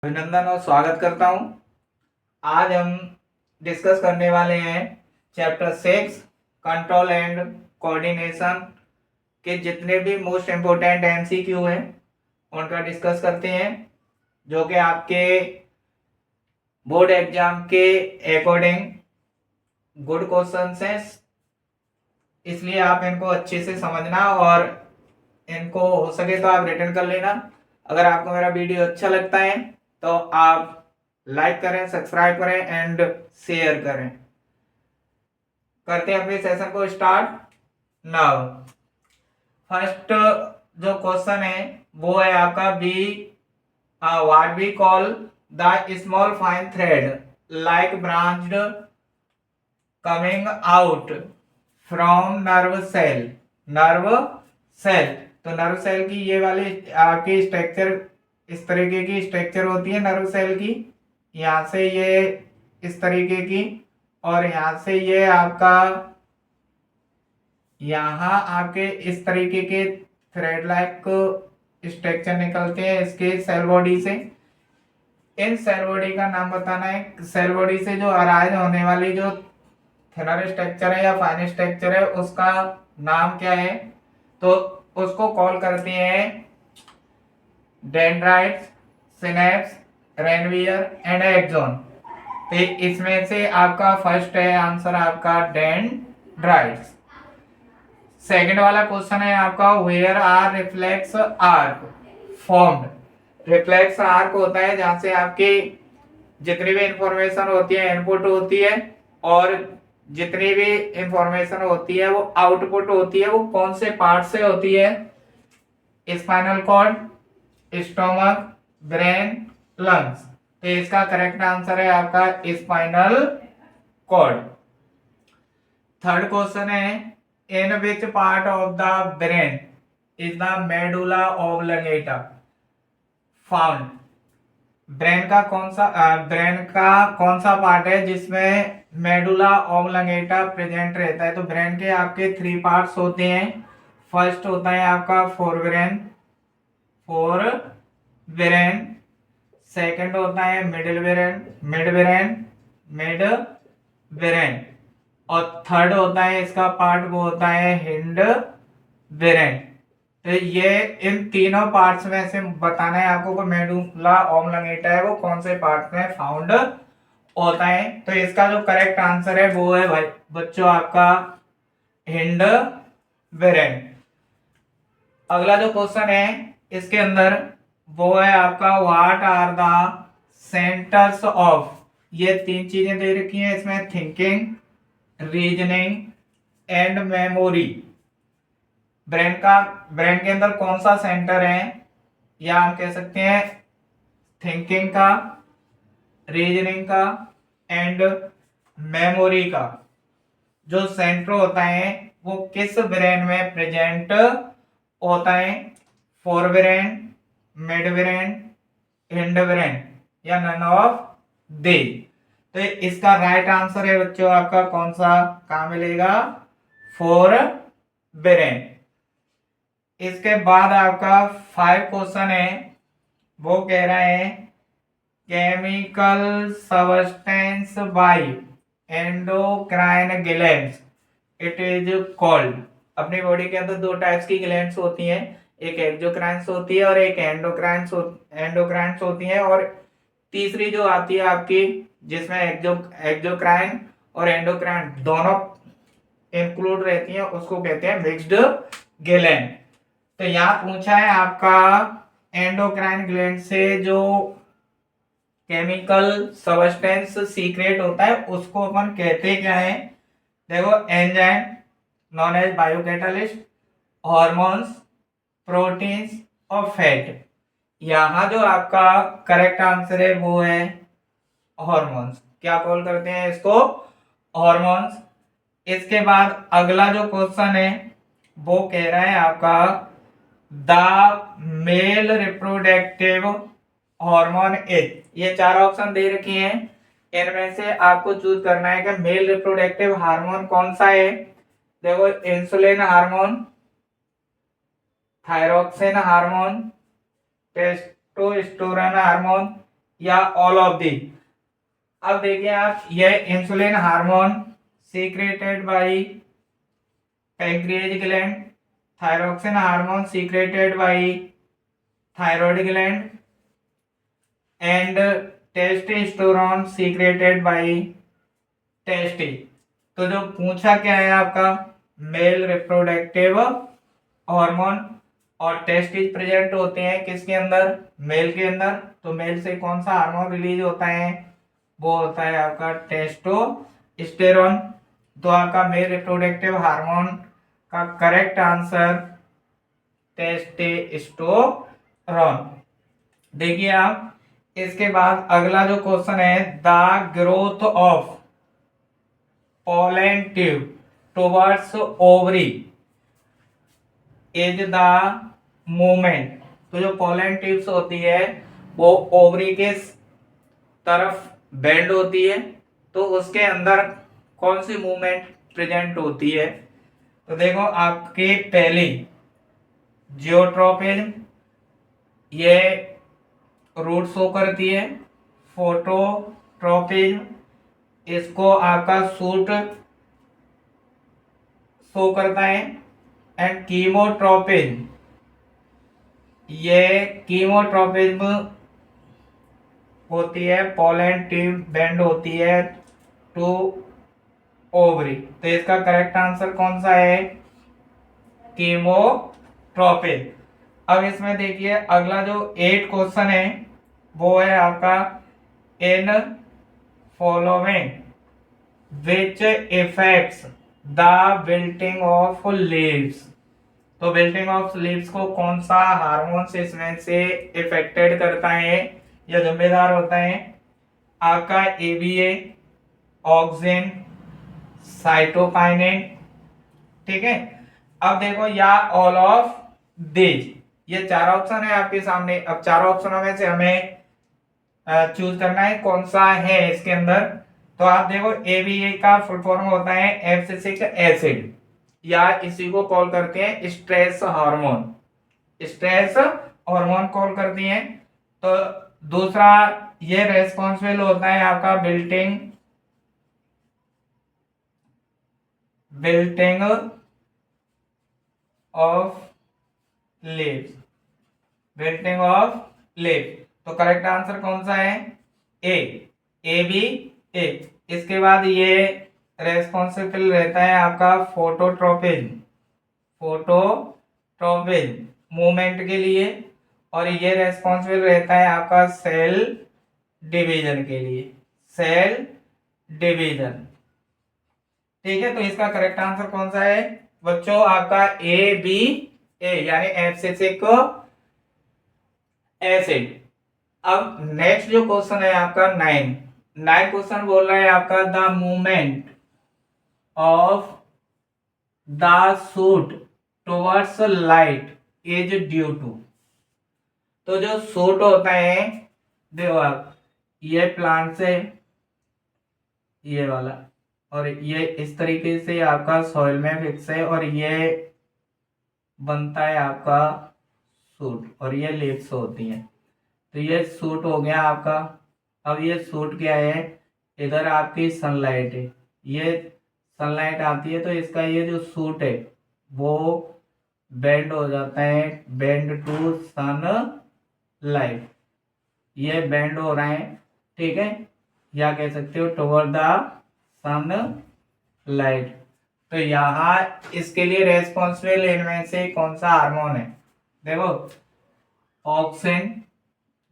अभिनंदन और स्वागत करता हूं। आज हम डिस्कस करने वाले हैं चैप्टर 6 कंट्रोल एंड कोऑर्डिनेशन के जितने भी मोस्ट इम्पोर्टेंट एमसीक्यू हैं उनका डिस्कस करते हैं, जो कि आपके बोर्ड एग्जाम के अकॉर्डिंग गुड क्वेश्चंस हैं। इसलिए आप इनको अच्छे से समझना और इनको हो सके तो आप रिटर्न कर लेना। अगर आपको मेरा वीडियो अच्छा लगता है तो आप लाइक करें, सब्सक्राइब करें एंड शेयर करें। करते हैं अपने सेशन को स्टार्ट नाउ। फर्स्ट जो क्वेश्चन है वो है आपका B what we call the small fine thread like branched coming out from nerve cell. तो नर्व सेल की ये वाली आपकी स्ट्रक्चर इस तरीके की स्ट्रक्चर होती है नर्व सेल की। यहाँ से ये इस तरीके की और यहाँ से ये आपका यहाँ आपके इस तरीके के थ्रेड लाइक स्ट्रक्चर निकलते हैं इसके सेल बॉडी से। इन सेल बॉडी का नाम बताना है। सेल बॉडी से जो अराइज होने वाली जो थिनर स्ट्रक्चर है या फाइन स्ट्रक्चर है उसका नाम क्या है, तो उसको कॉल करते हैं dendrites, synapse, Ranvier and axon. तो इसमें से आपका फर्स्ट है आंसर आपका डेंड्राइट्स। सेकंड वाला क्वेश्चन है आपका where are reflex arc formed. Reflex arc होता है जहां से आपकी जितनी भी इंफॉर्मेशन होती है इनपुट होती है और जितनी भी इंफॉर्मेशन होती है वो आउटपुट होती है। वो कौन से पार्ट से होती है? Spinal cord, stomach, brain, lungs. तो इसका करेक्ट आंसर है आपका स्पाइनल कॉर्ड। थर्ड क्वेश्चन है in which part of the brain is the medulla oblongata found. Brain का कौन सा पार्ट है जिसमें मेडुला ऑब्लिंगेटा प्रेजेंट रहता है? तो ब्रेन के आपके 3 पार्ट्स होते हैं। फर्स्ट होता है आपका फोरब्रेन, सेकंड होता है मिड ब्रेन और थर्ड होता है इसका पार्ट वो होता है हिंड ब्रेन। तो ये इन तीनों पार्ट्स में से बताना है आपको कि मेडुला ऑब्लिंगेटा है वो कौन से पार्ट में फाउंड होता है। तो इसका जो करेक्ट आंसर है वो है भाई बच्चों आपका हिंड ब्रेन। अगला जो क्वेश्चन है इसके अंदर वो है आपका what are the centres of. ये 3 चीजें दे रखी हैं इसमें, thinking, reasoning and memory. Brain के अंदर कौन सा सेंटर है, या हम कह सकते हैं थिंकिंग का, रीजनिंग का एंड मेमोरी का जो सेंटर होता है वो किस ब्रेन में प्रेजेंट होता है? Forebrain, mid brain, hind brain या नन ऑफ दे। तो इसका राइट आंसर है बच्चों आपका कौन सा, कहां मिलेगा? फोरब्रेन। इसके बाद आपका 5 क्वेश्चन है वो कह रहा है chemical substance by endocrine glands it is called. अपनी बॉडी के अंदर 2 टाइप्स की ग्लैंड्स होती हैं, एक एक्सोक्राइन्स होती है और एक एंडोक्राइन्स होती है। और तीसरी जो आती है आपकी जिसमें एक्सोक्राइन और एंडोक्राइन दोनों इंक्लूड रहती हैं उसको कहते हैं मिक्स्ड ग्लैंड। तो यहाँ पूछा है आपका एंडोक्राइन ग्लैंड से जो केमिकल सब्सटेंस सीक्रेट होता है उसको अपन कहते क्या है? देखो, enzyme known as biocatalyst, hormones, proteins और फैट। यहाँ जो आपका करेक्ट आंसर है वो है हॉर्मोन्स। क्या कॉल करते हैं इसको? हॉर्मोन्स। इसके बाद अगला जो क्वेश्चन है वो कह रहा है आपका the male reproductive hormone is. ये 4 ऑप्शन दे रखी हैं, इनमें से आपको चूज करना है कि मेल रिप्रोडक्टिव हार्मोन कौन सा है। देखो, insulin hormone, thyroxine hormone, testosterone hormone या ऑल ऑफ दी। अब देखिए आप, यह insulin hormone secreted by pancreas gland, thyroxine hormone secreted by thyroid gland and testosterone secreted by tasty. तो जो पूछा क्या है आपका, मेल रिप्रोडक्टिव हार्मोन और टेस्टिज प्रेजेंट होते हैं किसके अंदर, मेल के अंदर। तो मेल से कौन सा हार्मोन रिलीज होता है, वो होता है आपका टेस्टोस्टेरोन। तो आपका मेल रिप्रोडक्टिव हार्मोन का करेक्ट आंसर टेस्टोस्टेरोन। देखिए आप, इसके बाद अगला जो क्वेश्चन है, the growth of pollen tube towards ovary is the movement. तो जो पोलन ट्यूब्स होती है वो ओवरी के तरफ बेंड होती है, तो उसके अंदर कौन सी मूवमेंट प्रेजेंट होती है। तो देखो आपके पहली जियोट्रोपिज्म, ये रूट शो करती है। फोटोट्रोपिज्म, इसको आपका सूट शो करता है। एंड कीमोट्रोपिज्म, ये कीमोट्रोपिज्म होती है, पोलन ट्यूब बेंड होती है टू ओवरी। तो इसका करेक्ट आंसर कौन सा है, कीमोट्रोपिज्म। अब इसमें देखिए अगला जो 8 क्वेश्चन है वो है आपका, in following which effects the wilting of leaves. तो विल्टिंग ऑफ लीव्स को कौन सा हार्मोन इसमें से इफेक्टेड करता है या जिम्मेदार होता है, आपका एबीए, ऑक्सिन, साइटोकाइनिन। ठीक है। अब देखो, या ऑल ऑफ दिस, ये 4 ऑप्शन है आपके सामने। अब 4 ऑप्शनों में से हमें चूज करना है कौन सा है इसके अंदर। तो आप देखो, एबीए का फुल फॉर्म होता है एब्सिसिक एसिड, या इसी को कॉल करते हैं stress hormone, stress hormone call करती हैं। तो दूसरा, ये रेस्पॉन्सिबल होता है आपका बिल्टिंग ऑफ लीव्स, बिल्टिंग ऑफ लीव्स। तो करेक्ट आंसर कौन सा है, ए बी ए। इसके बाद ये रेस्पॉन्सिबल रहता है आपका फोटोट्रोपिज्म, फोटोट्रोपिज्म मूवमेंट के लिए, और ये रेस्पॉन्सिबल रहता है आपका सेल डिवीजन के लिए, सेल डिवीजन। ठीक है। तो इसका करेक्ट आंसर कौन सा है बच्चों, आपका ए बी ए, यानी एब्सिसिक एसिड। अब नेक्स्ट जो क्वेश्चन है आपका 9 क्वेश्चन बोल रहा है आपका, the movement of the shoot towards light is due to. तो जो सूट होता है, देखो आप, ये प्लांट से ये वाला, और ये इस तरीके से आपका सॉइल में फिक्स है, और ये बनता है आपका सूट, और ये लीव्स होती हैं। तो ये सूट हो गया आपका। अब ये सूट क्या है, इधर आपकी सनलाइट है, ये सनलाइट आती है, तो इसका ये जो सूट है वो बेंड हो जाता है, बेंड टू सन लाइट, ये बेंड हो रहा है। ठीक है, या कह सकते हो टुवर्ड द सन लाइट। तो यहाँ इसके लिए रेस्पॉन्सिबल इनमें से कौन सा हार्मोन है, देखो, auxin,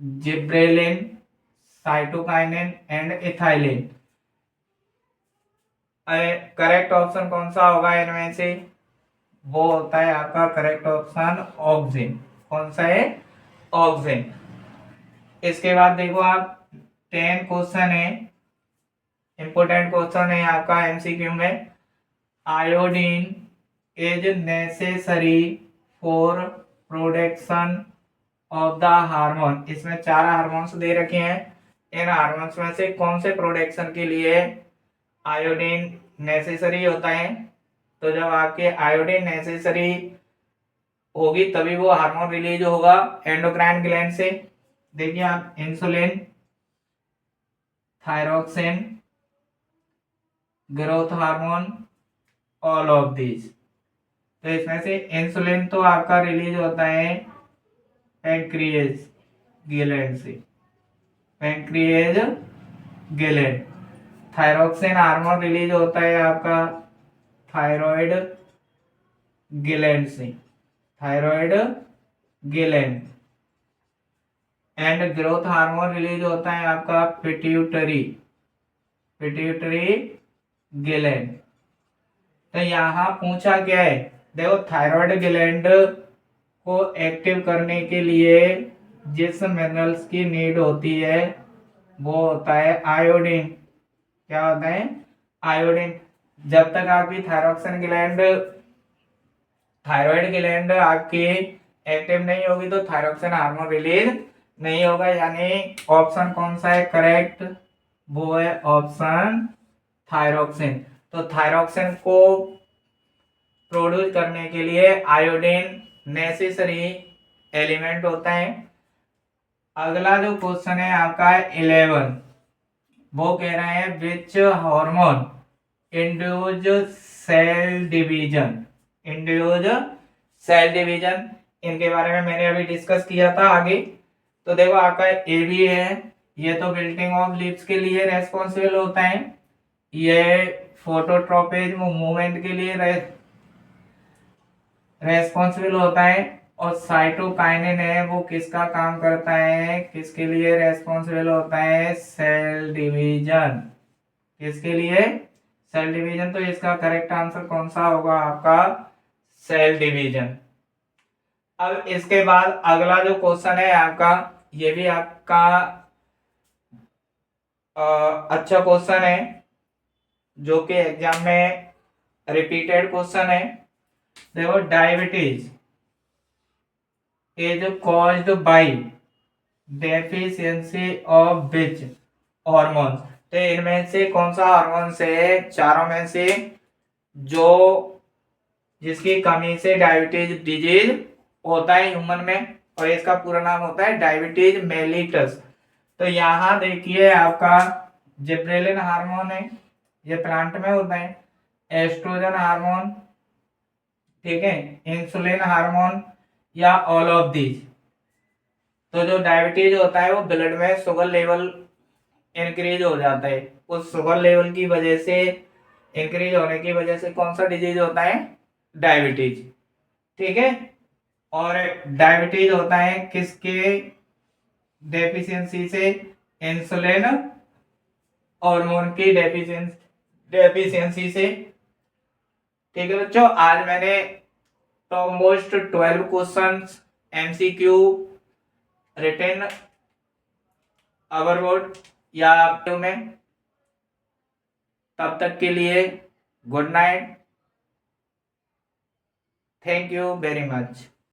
gibberellin, cytokinin and ethylene. Correct option कौन सा होगा इनमें से, वो होता है आपका करेक्ट ऑप्शन ऑक्सिन। कौन सा है, ऑक्सिन। इसके बाद देखो आप, 10 क्वेश्चन है, इंपोर्टेंट क्वेश्चन है आपका एमसीक्यू में। Iodine is necessary for production of the hormone. इसमें 4 हार्मोन्स दे रखे हैं, इन हार्मोन्स में से कौन से प्रोडक्शन के लिए आयोडीन नेसेसरी होता है। तो जब आपके आयोडीन नेसेसरी होगी तभी वो हार्मोन रिलीज होगा एंडोक्राइन ग्लैंड से। देखिए आप, insulin, thyroxine, growth hormone, all of these. तो इसमें से इंसुलिन तो आपका रिलीज होता है पैंक्रिएज ग्लैंड से, पैंक्रिएज ग्लैंड। थायरोक्सिन हार्मोन रिलीज होता है आपका थायराइड ग्लैंड से, thyroid gland. And growth hormone release होता है आपका पिट्यूटरी, पिट्यूटरी ग्लैंड। तो यहाँ पूछा क्या है, देखो थायराइड ग्लैंड को एक्टिव करने के लिए जिस मिनरल्स की नीड होती है वो होता है आयोडीन। क्या होता है? आयोडीन। जब तक आपकी थायरोक्सिन ग्लैंड, थायराइड ग्लैंड आपकी एक्टिव नहीं होगी तो थायरोक्सिन हार्मोन रिलीज नहीं होगा। यानी ऑप्शन कौन सा है करेक्ट? वो है ऑप्शन थायरोक्सिन। तो थायरोक्सिन को प्रोड्यूस करने के लिए आयोडीन नेसेसरी एलिमेंट होता है। अगला जो क्वेश्चन है आपका 11, वो कह रहे हैं which hormone induce cell division, induce cell division. इनके बारे में मैंने अभी डिस्कस किया था आगे। तो देखो आपका ए बी है, ये तो बिल्डिंग ऑफ लीव्स के लिए रेस्पॉन्सिबल होता है, ये फोटोट्रोपिज्म मूवमेंट के लिए रेस्पॉन्सिबल होता है। और साइटोकाइनिन है वो किसका काम करता है, किसके लिए रेस्पॉन्सिबल होता है? Cell division. किसके लिए? Cell division. तो इसका करेक्ट आंसर कौन सा होगा आपका? Cell division. अब इसके बाद अगला जो क्वेश्चन है आपका, ये भी आपका अच्छा क्वेश्चन है जो कि एग्जाम में रिपीटेड क्वेश्चन है। देखो diabetes is caused by deficiency of which hormone. तो इनमें से कौन सा हार्मोन से, चारों में से जो जिसकी कमी से डायबिटीज डिजीज होता है ह्यूमन में, और इसका पूरा नाम होता है डायबिटीज मेलिटस। तो यहाँ देखिए आपका जिब्रेलिन हार्मोन है, ये प्लांट में होता है, एस्ट्रोजन हार्मोन, ठीक है, इंसुलिन हार्मोन, या ऑल ऑफ दीज। तो जो डायबिटीज होता है वो ब्लड में शुगर लेवल इंक्रीज हो जाता है, उस शुगर लेवल की वजह से, इंक्रीज होने की वजह से कौन सा डिजीज होता है? डायबिटीज, ठीक है। और डायबिटीज होता है किसके डेफिशिएंसी से? इंसुलिन हार्मोन की डेफिशिएंसी से, ठीक है बच्चों। आज मैंने ऑलमोस्ट 12 क्वेश्चंस एमसीक्यू रिटन अवर बोर्ड या में। तब तक के लिए good night, thank you very much.